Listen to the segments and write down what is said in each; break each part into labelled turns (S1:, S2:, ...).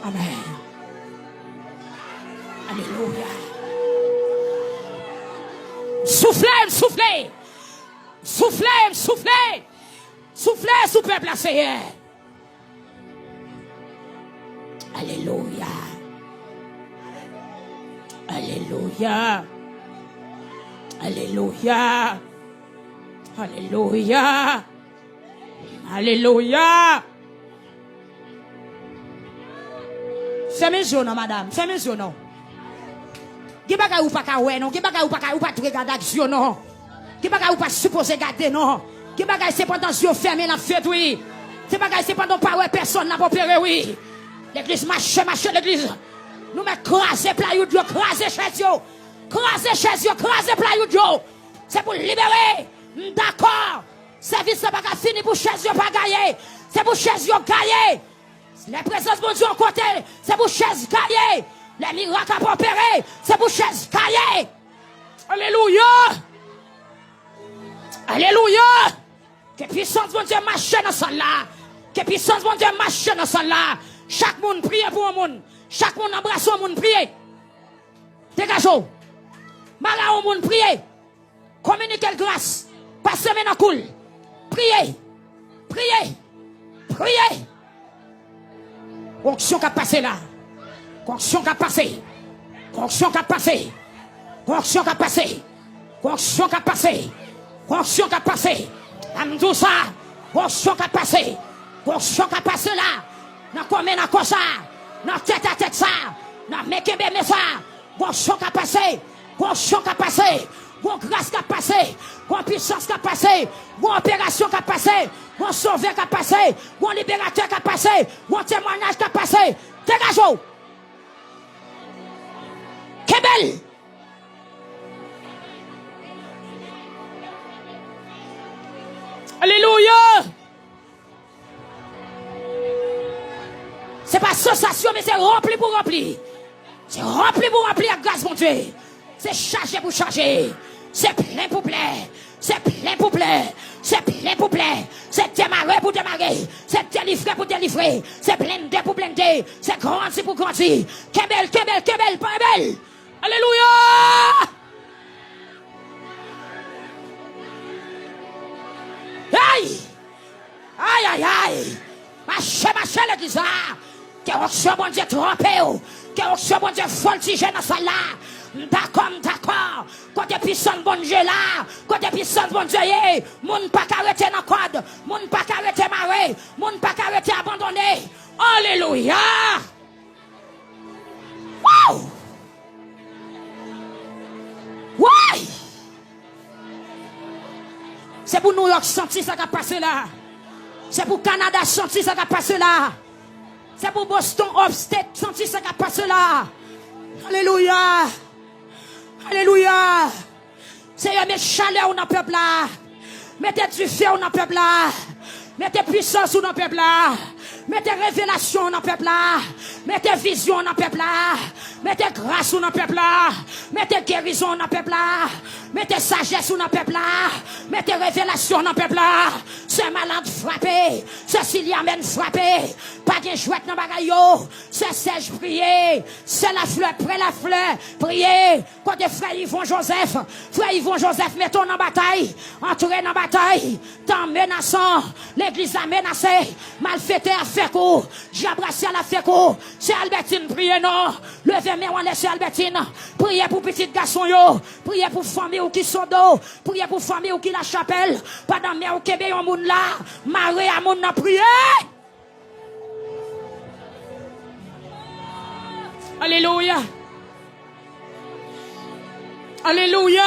S1: Amen. Alléluia. Soufflez, soufflez. Soufflez, soufflez. Soufflez sous peuple à Seigneur. Alléluia. Alléluia. Alléluia. Alléluia. Alléluia. C'est mes yeux, non, madame. C'est mes yeux, non. Qui bagaille ou pas kawé, non. Qui bagaille ou pas te regarder action, non. Qui bagaille ou pas supposé garder, non. Qui bagaille c'est pendant yeux fermés, la fête, oui. Qui bagaille c'est pendant pas ouais personne n'a pas opéré, oui. L'église marche l'église. Nous mettons craser plat you, craser chaise yo. Craser chaise yo, craser plat you. C'est pour libérer. D'accord. Service n'a pas fini pour chaise yo pas gagner. C'est pour chaise yo gagner. La présence de Dieu en côté, c'est pour chaise gagner. Les miracles à opérer, c'est pour chaise gagner. Alléluia. Alléluia. Que puissance de Dieu marche dans celle là. Que puissance de Dieu marche dans celle là. Chaque monde prie pour un monde. Chaque monde embrasse un monde prie. Dégagez. Malade au monde prie. Communiquez grâce. Passez maintenant cool. Priez. Priez. Priez. Onction qui a passé là. Onction qui a passé. Onction qui a passé. Onction qui a passé. Onction qui a passé. Onction qui a passé. Amdou ça. Onction qui a passé. Onction qui a passé là. Dans combien de quoi ça? Dans tête à tête ça. Dans mekebe ça. Onction qui a passé. Onction qui a passé. Bon grâce qui a passé, bon puissance qui a passé, bon opération qui a passé, bon sauveur qui a passé, bon libérateur qui a passé, bon témoignage qui a passé. Dégagez. Kebel. Alléluia. C'est pas sensation, mais c'est rempli pour remplir. C'est rempli pour remplir la grâce, mon Dieu. C'est chargé pour charger. C'est plein pour plein. C'est plein pour plein. C'est plein pour plein. C'est démarré pour démarrer. C'est délivré pour délivrer. C'est blindé pour blinder. C'est grandi pour grandir. Kebel, kebel, kebel, pas belle. Alléluia. Aïe. Aïe, aïe, aïe. Marchez l'église. Que on bon Dieu trompé. Que on bon Dieu voltigé dans ça là. D'accord. Côté puissant bon Dieu là, côté puissant bon Dieu, moun pas arrêter dans code, moun pas arrêter maré, moun pas arrêter abandonné. Alléluia. Wow. Ouais. C'est pour New York sentir ça qui a passé là. C'est pour Canada sentir ça qui a passé là. C'est pour Boston Upstate sentir ça qui a passé là. Alléluia. Alléluia. Seigneur, mettez chaleur dans le peuple là. Mettez du feu dans le peuple là. Mettez puissance dans le peuple là. Mettez révélation dans le peuple là. Mettez vision dans le peuple là. Mettez grâce dans le peuple là. Mettez guérison dans le peuple là. Mettez sagesse dans le peuple là. Mettez révélation dans le peuple là. C'est malade frappé. C'est Siliamène frappé. Pas de jouet dans le bagaille. C'est Serge prier. C'est la fleur, près la fleur. Prier. Quand frère Yvon Joseph. Frère Yvon Joseph, mettons en bataille. Entrez dans la bataille. Tant menaçant. L'église a menacé. Malfaiteur a fait coup. J'abrasse à la fait coup. C'est Albertine, priez non. Levez mes on laisse Albertine. Priez pour petit garçon yo. Priez pour famille ou qui sont d'eau. Priez pour famille ou qui la chapelle. Pendant mais ou kebe yon moun là. Maré à moun na prier. Alléluia. Alléluia.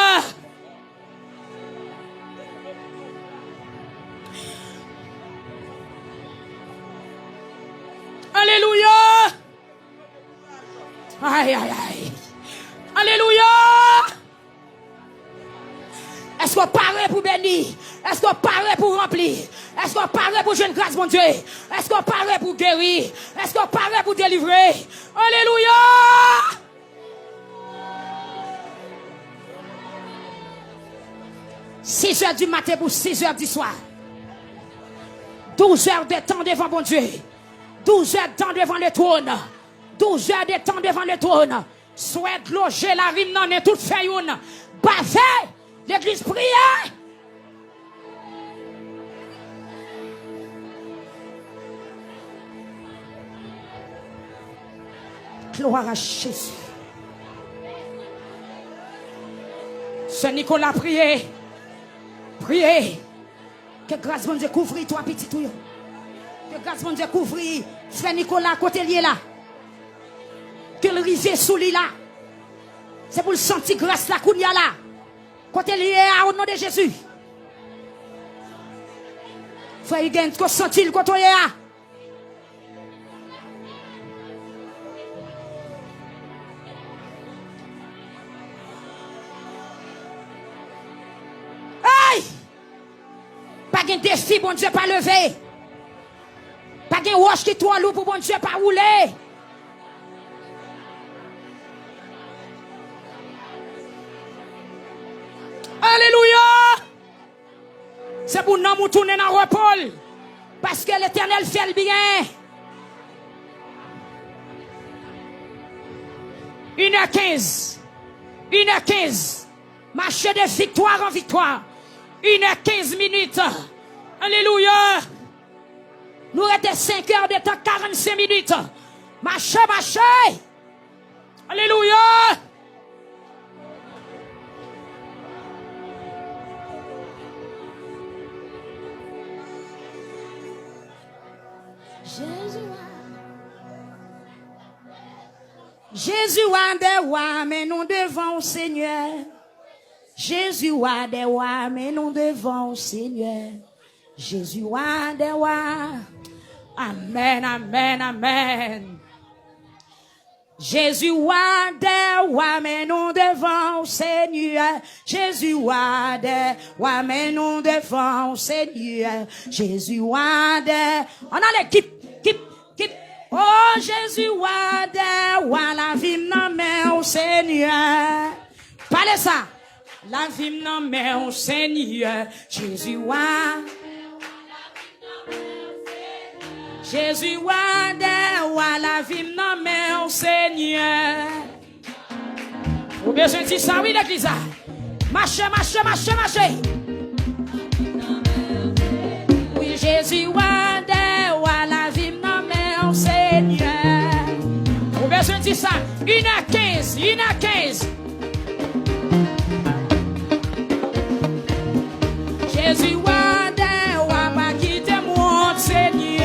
S1: Alléluia. Aïe, aïe, aïe. Alléluia. Est-ce qu'on paraît pour bénir? Est-ce qu'on paraît pour remplir? Est-ce qu'on paraît pour jeune grâce, mon Dieu? Est-ce qu'on paraît pour guérir? Est-ce qu'on paraît pour délivrer? Alléluia. 6 heures du matin pour 6 heures du soir. 12 heures de temps devant mon Dieu. 12 heures de temps devant le trône. 12 heures de temps devant le trône. Souhaite loger la rime non est toute fait une. Bavé, l'église prière. Gloire à Jésus. Saint Nicolas, priez. Priez. Que grâce bon Dieu couvre toi, petit tout. Que grâce bon Dieu couvre frère Nicolas, côté lié là. Que le rivière sous lui là. C'est pour le sentir grâce la kounia là. Côté lié au nom de Jésus. Frère Huguin, tu sentir le côté là. Pas de défi, bon Dieu, pas levé. Pas de roche qui toi loup pour bon Dieu, pas rouler. Alléluia. C'est pour nous tourner dans le repos. Parce que l'Éternel fait le bien. 1h15. 1h15. Marcher de victoire en victoire. 1h15 minutes. Alléluia. Nous étions 5 heures de temps, 45 minutes. Marchez, marchez. Alléluia. Jésus a des rois, mais nous devons au Seigneur. Jésus a des rois, mais nous devons au Seigneur. Jésus a des rois. Amen, amen, amen. Jésus a des rois, mais nous devons au Seigneur. Jésus a des rois, mais nous devons au Seigneur. Jésus a des... On a l'équipe. Oh, Jésus a des rois, la vie n'en met au Seigneur. Parlez ça. La vie n'en met au Seigneur. Jésus a. Jésus a des rois, la vie n'en met au Seigneur. Vous besoin de dire ça, oui, l'église. Marchez, marchez, marchez, marchez. Oui, Jésus a des rois, la vie n'en met au Seigneur. Vous besoin de dire ça. 1h15, 1h15. Jésus a des rois, pas quitter mon Seigneur.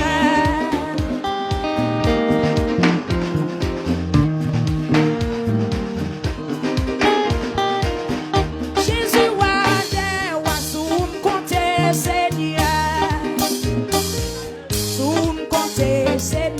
S1: Jésus a des rois, sous me compter Seigneur. Sous me compter Seigneur.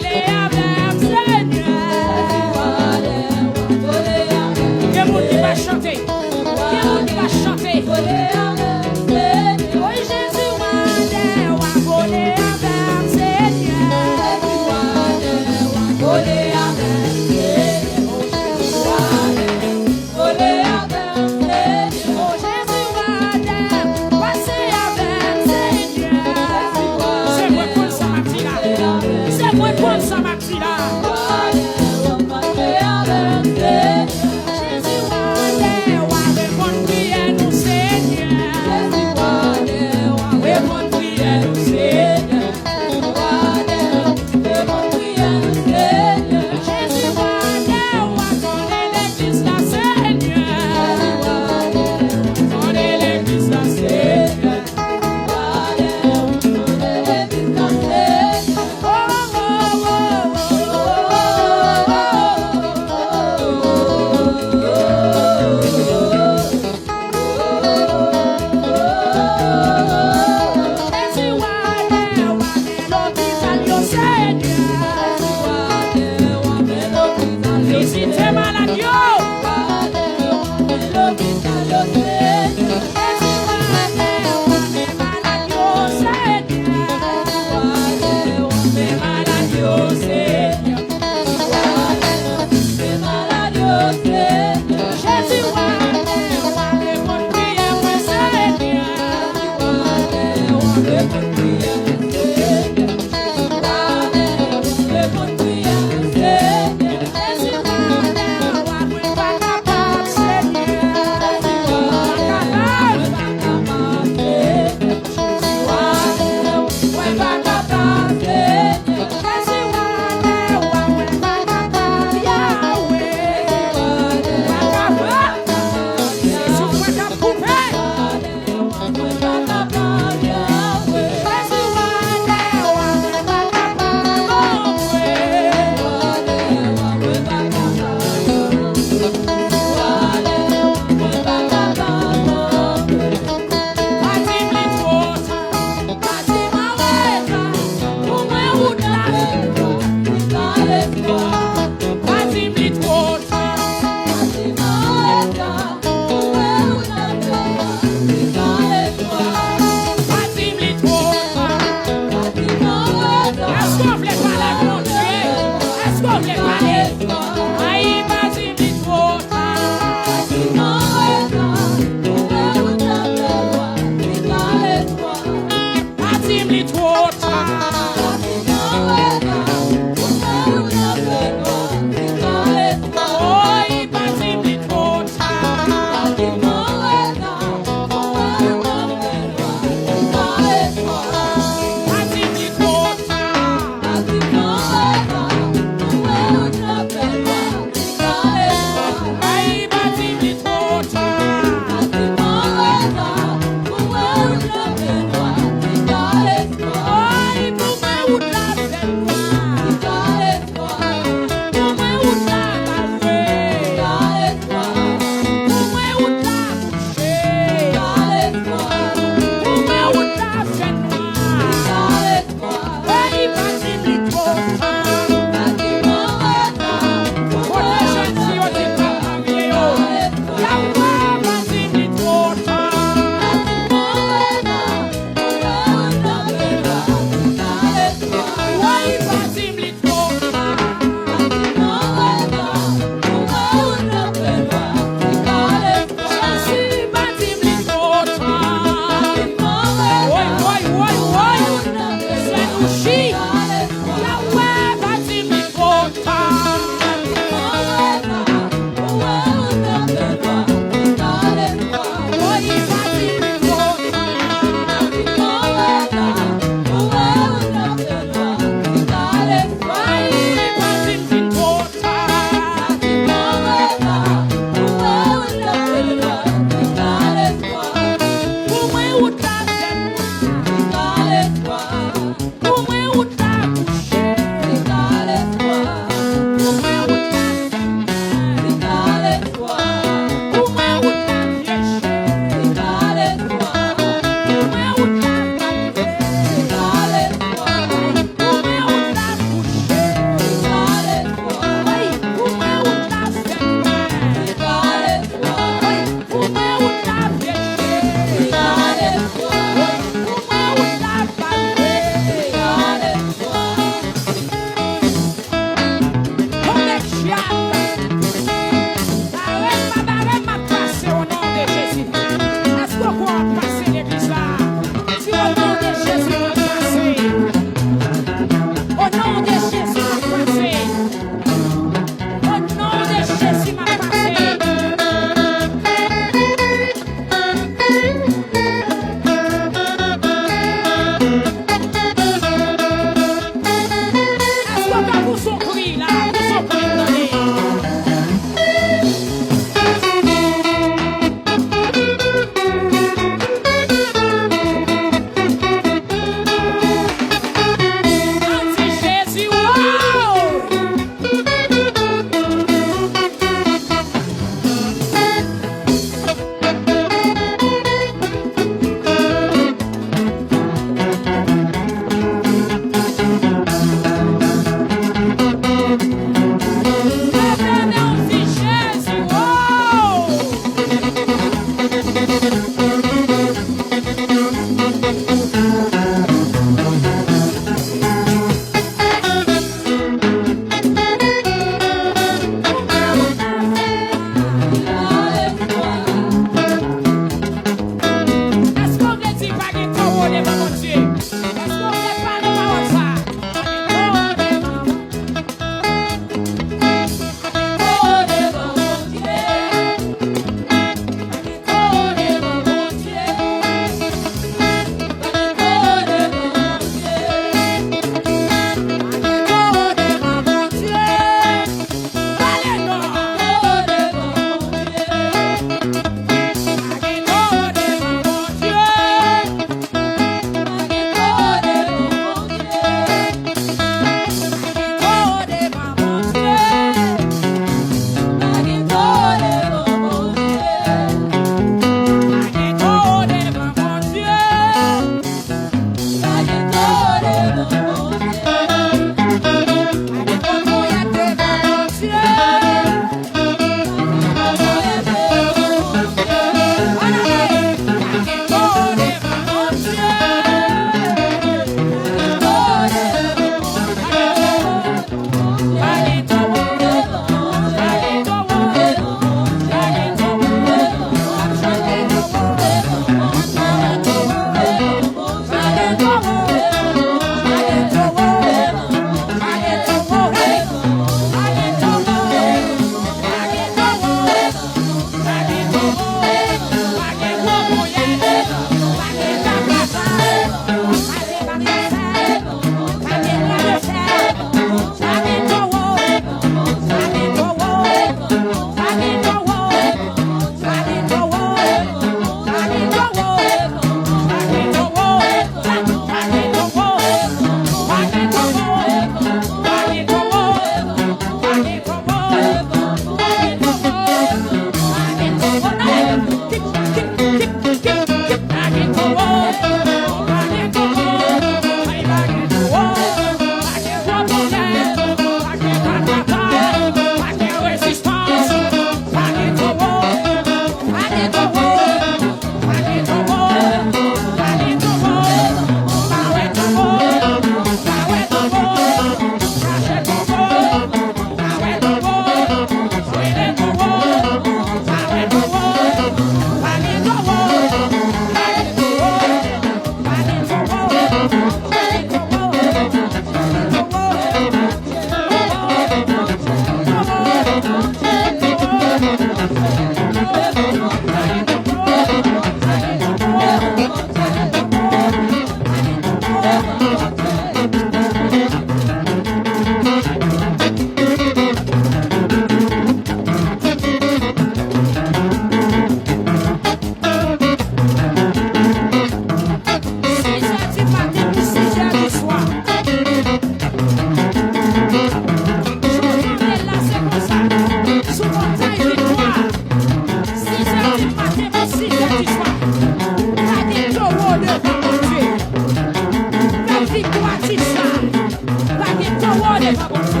S1: devant mon Dieu.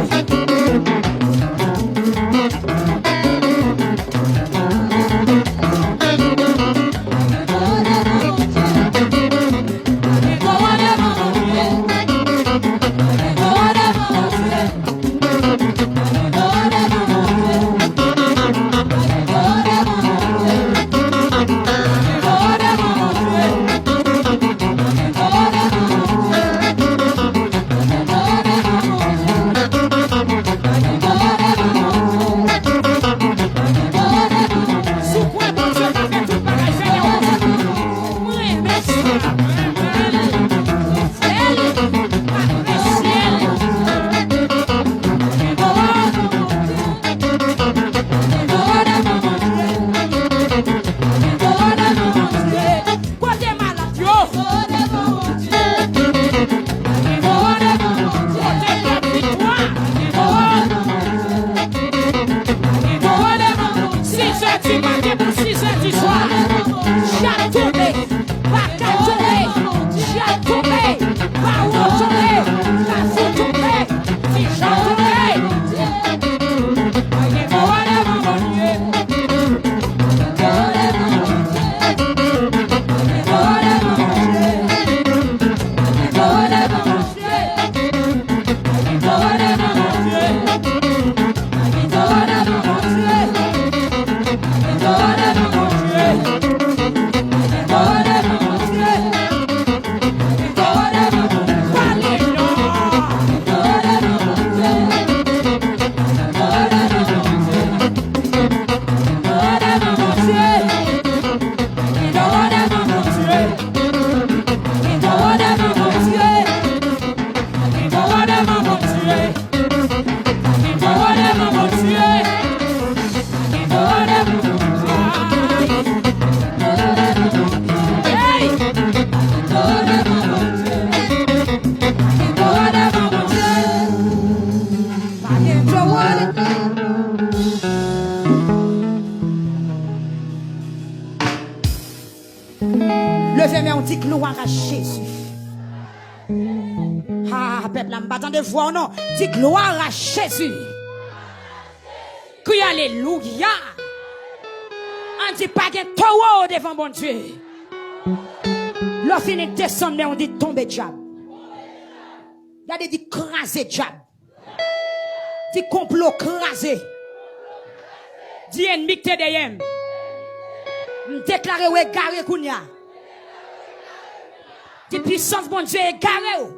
S1: Levez-moi, on dit gloire à Jésus. Ah, peuple, je m'attends de voir, non. Dis gloire à Jésus. Crie alléluia. On dit pas de taureau devant mon Dieu. L'offre finit de descendre, mais on dit tomber diable. Il y a des dit craser diable. Dit complot craser. Dit ennemi que t'es derrière. Déclarer ou égaré kounya. Dit puissance bon Dieu égaré ou.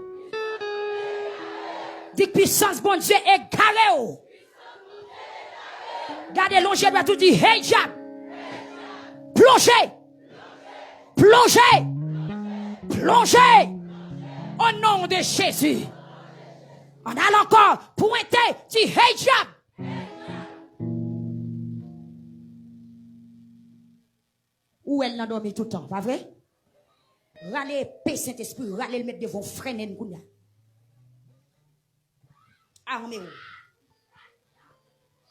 S1: Dit puissance bon Dieu égaré ou. Gardez l'ongé doit tout dire hey diable. Plongez. Plongez. Plongez. Au nom de Jésus. On a encore pointé. Dit hey diable. Où elle n'a dormi tout le temps, pas vrai? Râlez, paix Saint-Esprit, râlez le mettre devant freiner nous. Armez-vous.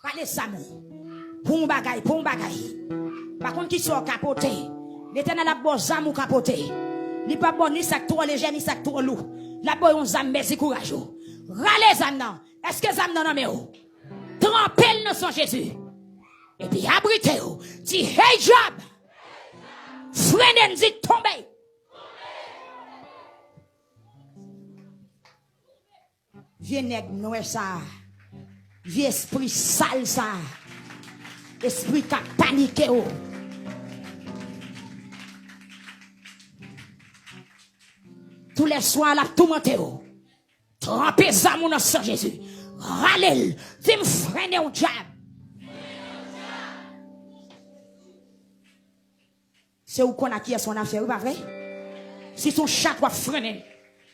S1: Râlez ça, nous. Pour un bagay, pour un bagay. Par contre, qui sont capotés? L'éternel a bon zam ou capoté. Ni pas bon, ni sac trop léger, ni sac trop lourd. La bonne on zam, merci courage. Râlez zam nan. Est-ce que zam nan mais ou? Trempez le sang Jésus. Et puis abritez-vous. Dis, hey job! Freinez, dit tomber. Vieux nègre noir ça. Vieux esprit sale ça. Esprit qui a paniqué. Tous les soirs, la tourmenté. Trempez ça, mon sang Jésus. Râlez, dis me freiner au diable. C'est où qu'on a qui est son affaire, pas vrai? Si son chat doit freiner,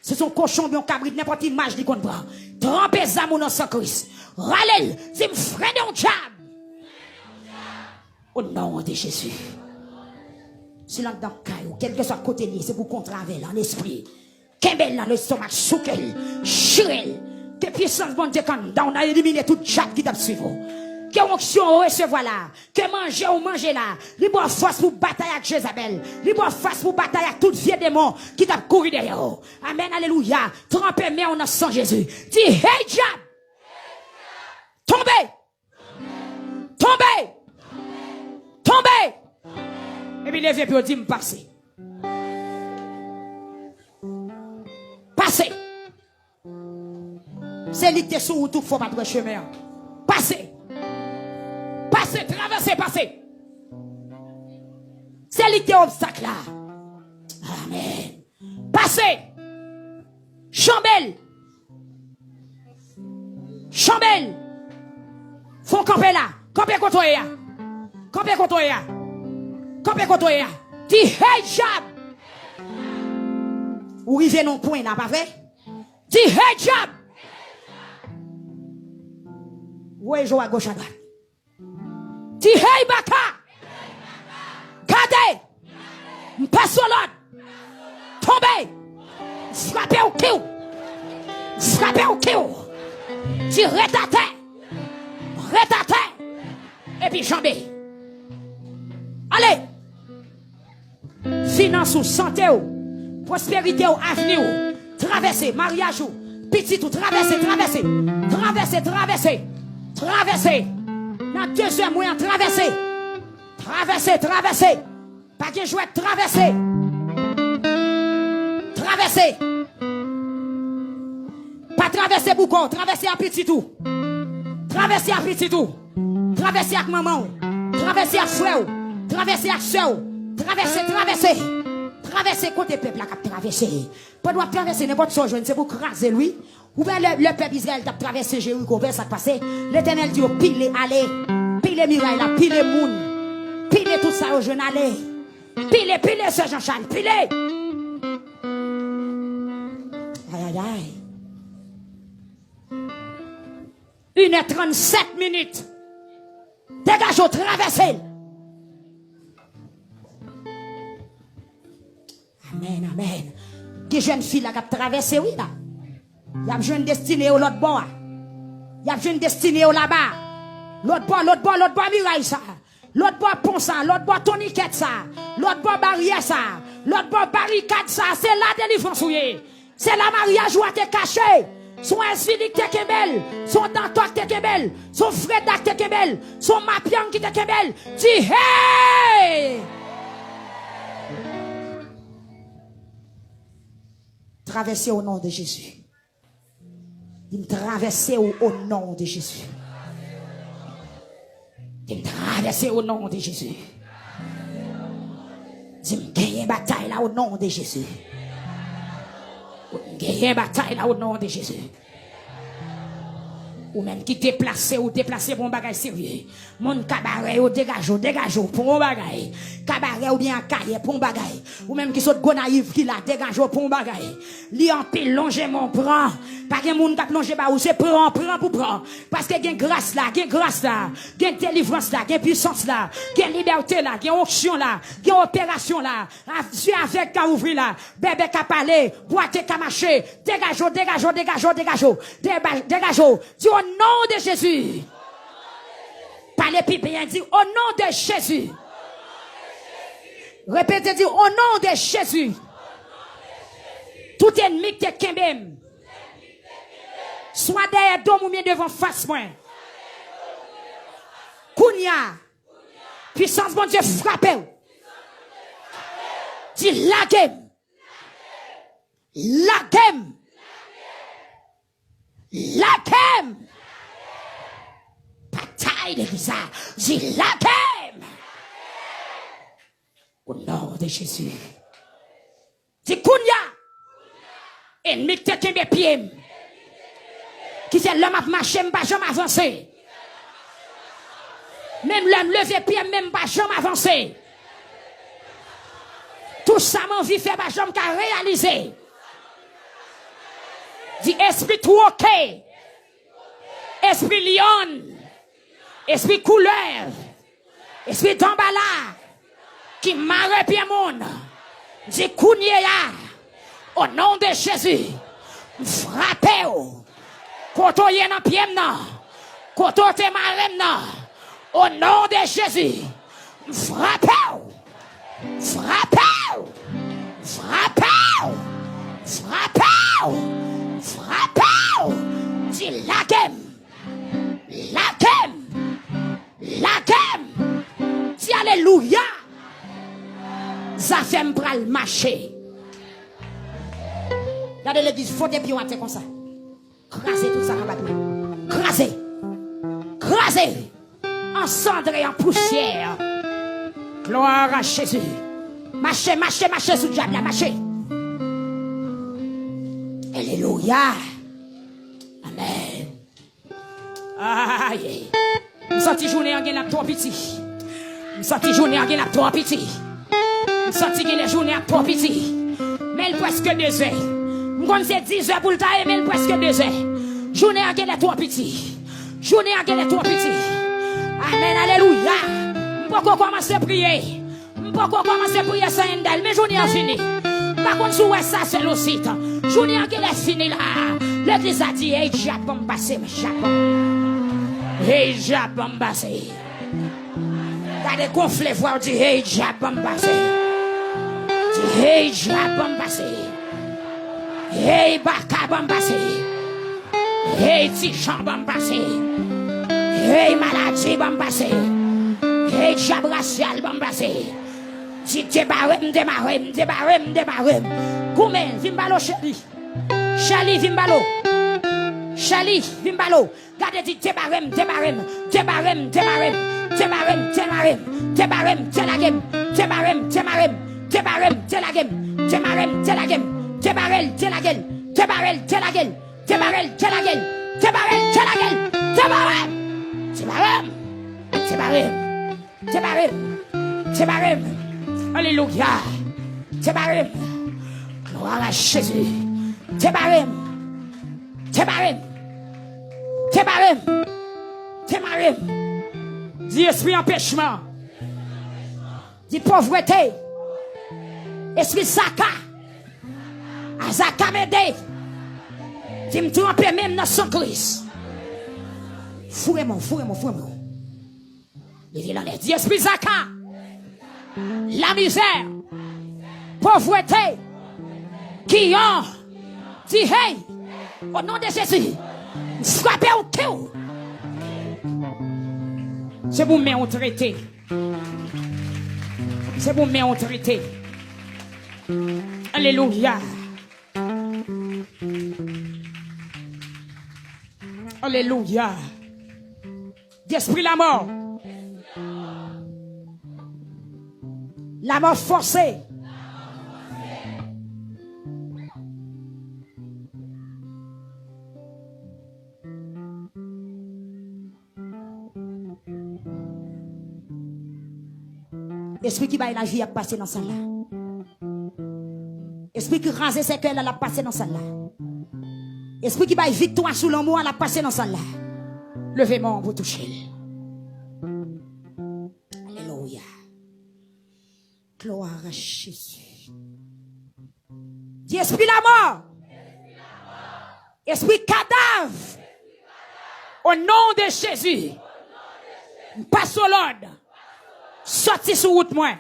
S1: si son cochon bien cabrit, n'importe quelle image dit qu'on prend. Trempez ça, mon sang Christ. Râlez, dis me freiner au diable. Au nom de Jésus. Si l'on dans caillou, quel que soit côté lié, c'est pour contraver en esprit. Kembel dans le stomac, soukel, chirel. Que puissance bon Dieu quand on a éliminé tout chat qui t'a suivi. Que onction on recevoir là, que manger ou manger là, libre force pour bataille avec Jézabel, libre force pour bataille avec tout vieux démon qui t'a couru derrière. Amen, alléluia. Trempez mais on a sans Jésus. Dis hey diable. Tombez. Tombez. Tombez. Et puis levez puis dit me passer. Passez. C'est lui qui est sur tout faut pas de chemin. Passez. Passez, traversez, passez. C'est lui qui est obstacle là. Amen. Passez. Chambelle. Chambelle. Faut camper là. Camper contre là. Camper contre là. Camper contre là. Dis hey Jab. Ou rive non point là, pas vrai? Dis hey Jab. Ouais, je à gauche à droite. Dis hey Baka. Gardez. M'passe sur l'autre. Tombez. Frappez au kill. Frappez au kill. Dis retate. Retate. Et puis jambé. Allez. Finance ou santé ou. Prospérité ou avenir ou. Traversez. Mariage ou. Petit ou. Traversez. Traversez. Traversez. Traversez. Traversez. Dans 2 heures, moyen. Traversez. Traversez. Traversez. Pas que jouet. Traversez. Traversez. Pas traverser Boucon, traverser à petit tout. Traverser à petit tout. Traverser avec maman. Traverser avec frère. Traverser avec soeur. Traverser, traverser. Traverser côté peuple qui a traversé. Pas doit traverser n'importe quoi, c'est pour craser lui. Ou bien le peuple Israël a traversé Jéricho, ça passé. L'Éternel dit pile aller. Pile muraille là, pile moun. Pile tout ça au jeune aller. Pile ce Jean-Charles, pile. Aïe aïe aïe. 1h37. Dégage au traversé. Amen, amen. Qui jeune fille là qui a traversé, oui là. Il y a une jeune destinée au l'autre bord. Il y a une jeune destinée au là-bas. L'autre bord muraille ça. L'autre bord pont ça. L'autre bord toniquette ça. L'autre bord barrière ça. L'autre bord barricade ça. C'est la délivrance, oui. C'est la mariage où tu es caché. Son esphilique te kebel, son dentoc te kebel, son fredak te kebel, son mapiang qui te kebel. Dis hey! Traversez au nom de Jésus. Il me traverser au nom de Jésus. Il me traverser au nom de Jésus. Il me gagner bataille là au nom de Jésus. Gagner bataille là au nom de Jésus. Ou même qui déplacer ou déplacer pour un bagage sérieux. Mon cabaret ou dégage pour un bagage. Cabaret ou bien cahier pour un bagage. Ou même qui saute gonaïve qui la dégage pour un bagage. Li en pile longement prend. Pas que moun t'a plongé ba ou c'est prend pour prendre. Parce que gen grâce là, gen délivrance là, gen puissance là, gen liberté là, gen onction là, gen opération là. Suis avec ka ouvri là. Bébé ka parler, boîte ka marcher. Dégage. Dis au nom de Jésus. Parlez plus bien, dit au nom de Jésus. Répétez, dit au nom de Jésus. Tout ennemi qui est kembem. Soit derrière dom ou bien devant face moi. Kounia. Puissance mon Dieu frappez. Dis la game. Bataille de ça. Dis la game. Au nom de Jésus. Dis Kounia. Ennemi qui te mes pieds. Qui c'est l'homme à marcher, m'pas jamais avancer. Même l'homme levé pied, même pas jamais avancer. Tout ça m'envie faire pas jamais qu'à réaliser. Dis esprit tout ok. Esprit lion. Esprit couleur. Esprit d'emballage. Qui marre bien monde. Dis Kounia. Au nom de Jésus. Frappez-vous. Koto yen en pied nan. Koto te marem nan. Au nom de Jésus. Frappez-vous. Dis la game. Ça fait me pral marcher. Regardez l'église, faut des pieds comme ça. Craser tout ça en bas de craser. Craser. En cendre et en poussière. Gloire à Jésus. Marchez, marchez, marchez sous le diable, marchez. Alléluia. Amen. Aïe. Je sens journée en gain trop petit. Je sens journée en gain trop petit. Je sens que les journées trop petit. Mais presque 2 heures. Je c'est 10 heures pour le taille, mais presque 2 heures. Journée en gain trop petit. Journée en gain trop petit. Amen. Alléluia. Je peux commencer à prier. Je peux commencer à prier sans endal, mais journée a fini. Par contre, si ça, c'est le site. Journée en gain est fini là. L'église a dit, hey, Japon passé, Japon. Hey, Japon passé. Regardez gonfler, voir dire, hey, Japon passé. Hey, Japon passé. Hey, Bakabon passé. Hey, Tichambon passé. Hey, maladie bon passé. Hey, Jabracial bon passé. Si débarrem. Koumen, vimbalo, chéri. Chali, vimbalo. Chali, vimbalo. Gade dit débarrem. Débarrem, telagem. Débarrem, telagem. Débarrel, telagel. Alléluia. Tébarem. Gloire à Jésus. Tébarem. Dis esprit empêchement. Dis pauvreté. Esprit Zaka. Azaka m'aide. Dis me tromper même dans son Christ. Fouez-moi. Dis esprit Zaka. La misère. Pauvreté. Qui ont dit hey. Au nom de Jésus. Frappez au cœur. C'est vous mais on traité. C'est vous mais on traité. Alléluia. Alléluia. D'esprit la mort. La mort forcée. Esprit qui va la vie à passer dans celle-là. Esprit qui rase ses cœurs, elle a passé dans celle-là. Esprit qui va victoire sous l'amour, elle a passé dans celle-là. Levez-moi pour toucher. Alléluia. Gloire à Jésus. Dis esprit la mort. Esprit cadavre. Au nom de Jésus. Passe au l'ordre. Sorti sur route moi.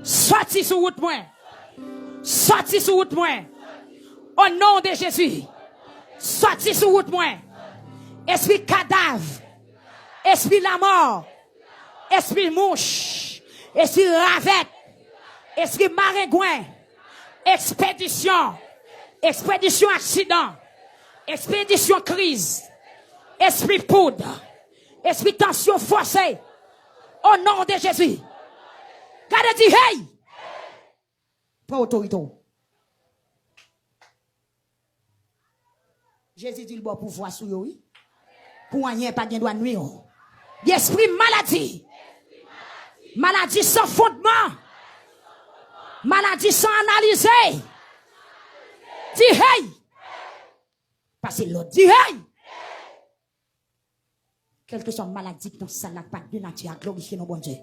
S1: Sorti sur route moi. Sorti sur route moi. Au nom de Jésus. Sorti sur route moi. Esprit cadavre. Esprit la mort. Esprit mouche. Esprit ravette. Esprit maringouin. Expédition. Expédition accident. Expédition crise. Esprit poudre. Esprit tension forcée. Au nom de Jésus. Gade dit hey. Prends autorité. Jésus dit le bon pouvoir sur eux, oui. Pour rien pas de droit nuire. L'esprit maladie. Maladie sans fondement. Maladie sans analyser. Dis hey. Passez l'autre. Dis hey. Quelle que soit maladie dans ça n'a pas de nature à glorifier nos bon Dieu.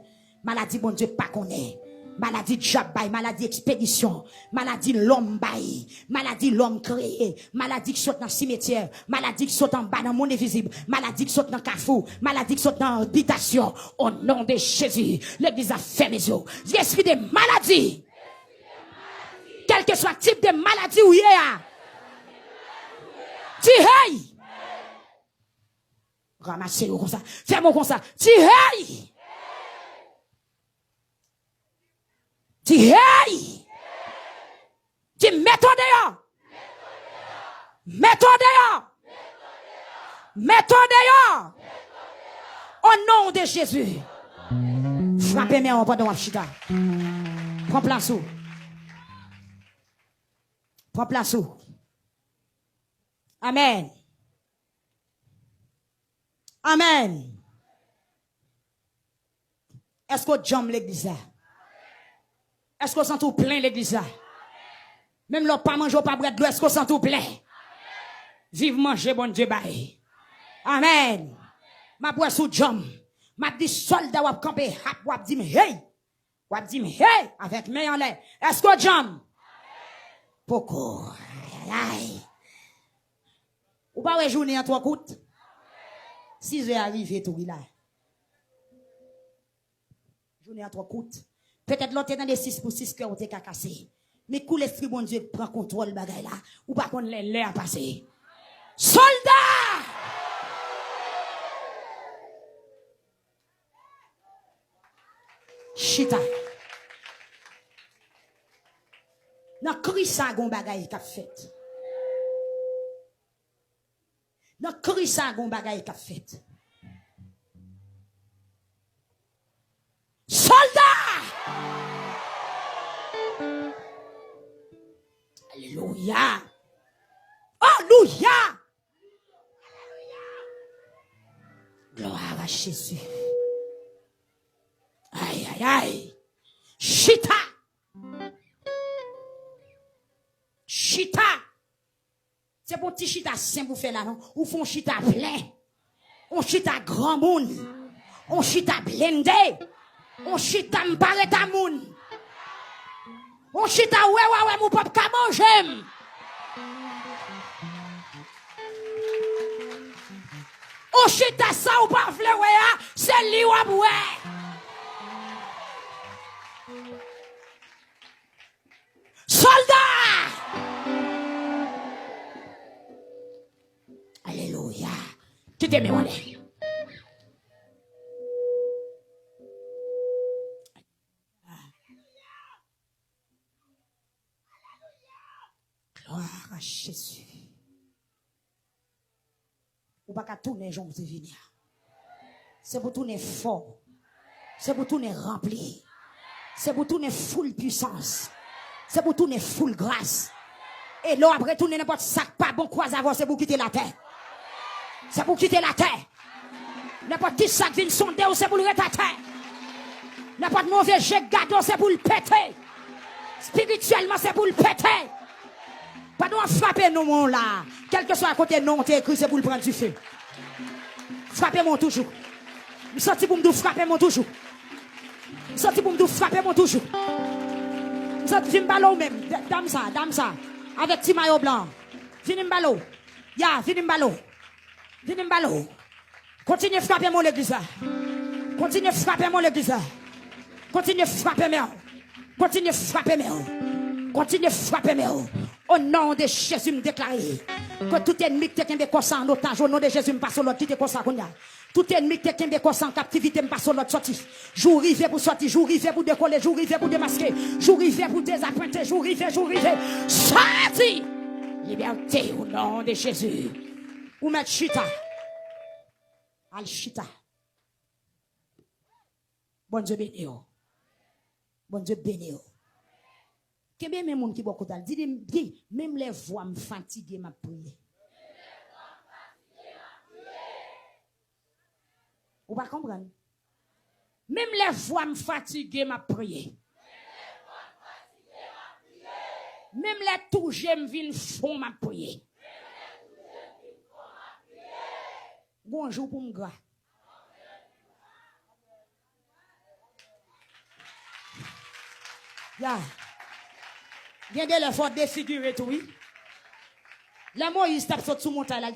S1: Maladie bon Dieu pas connaît. Maladie job bail, maladie expédition, maladie l'homme bail, maladie l'homme créé, maladie qui saute dans le cimetière, maladie qui saute en bas dans le monde invisible, maladie qui saute dans le carrefour, maladie qui saute dans l'habitation. Au nom de Jésus, l'église a fermé les yeux. L'esprit de maladie, quel que soit le type de maladie où il y a, dis hey. Ramassez-le comme ça. Fais-moi comme ça. Dis hey. Dis hey! Dis mets-toi dehors! Mets-toi dehors! Mets-toi dehors! Au nom de Jésus. Frappez-moi pendant la chita. Prends place où? Prends place où? Amen. Amen. Est-ce qu'on jambe l'église là? Est-ce qu'on sent tout plein l'église là? Même l'on pas manger pas bread, est-ce qu'on sent tout plein? Vive manger, bon Dieu, bye. Amen. Ma bois sous jambe. Ma dit soldat wap camper, wap dit hey. Wap dit hey avec main en l'air. Est-ce qu'on jambe? Pourquoi? Aïe. Ou pas ouais journée en 3 coups? 6 heures arrivé tout là. Journée en 3 coups. Peut-être l'autre dans les 6 pour 6 cœurs ou t'es cassé. Mais coup l'esprit bon Dieu prend contrôle bagay là. Ou pas qu'on les à passer. Soldat! Chita. Nan kri sa gon bagay k'ap fait. Nan kri sa gon bagay k'ap fait. Soldat! Alléluia! Alléluia! Gloire à Jésus. Aïe, aïe, aïe. Chita. Chita. C'est pour petit chita simple pour faire là, non? Ou font chita plein. On chita grand monde. On chita blendé. On chita m'pare ta moun. On chita ouais, mon pop ka manger. On chita ça ou pas vle ouais, c'est li ou ouais. Soldat! Alléluia. Qui t'aime, mon est? Gloire à Jésus. Ou pas qu'à tourner, j'en veux venir. C'est pour tourner fort. C'est pour tourner rempli. C'est pour tourner full puissance. C'est pour tourner full grâce. Et là, après tourner n'importe sac pas bon croise avant, c'est pour quitter la terre. C'est pour quitter la terre. N'importe qui sac vient sonder, c'est pour le rester terre. N'importe mauvais jet gado, c'est pour le péter. Spirituellement, c'est pour le péter. Pas de frapper nous là. Quel que soit à côté non, t'es écrit, c'est pour le prendre du feu. Frappez-moi toujours. Je sens pour me frapper moi toujours. Je sens pour me frapper moi toujours. Je sens pour me ballon même. Dame ça. Avec petit maillot blanc. Viens me ballon. Ya, viens me ballon. Viens me ballon. Continue à frapper mon l'église. Continue à frapper mon l'église. Continue à frapper moi. Continue à frapper moi. Continue à frapper moi. Au nom de Jésus, me déclarer que tout ennemi qui est en otage, au nom de Jésus, me passe l'autre qui est comme ça. Tout ennemi qui est en captivité, me passe l'autre sorti. Jour rivé pour sortir, jour rivé pour décoller, jour rivé pour démasquer, jour rivé pour désappointer, jour rivé. Sorti! Liberté au nom de Jésus. Ou mettre chita. Al chita. Bon Dieu béni. Bon Dieu béni. Que bien même monde qui beaucoup d'al dit même les voix me fatiguer m'a prier. Ou pas comprendre? Même les voix me fatiguer m'a prier. Même les toucher me vinn fond m'a prier. Bonjour pour me gras. Ya. Bien de l'effort défiguré tout, oui. Les Moïse tape sur montagne.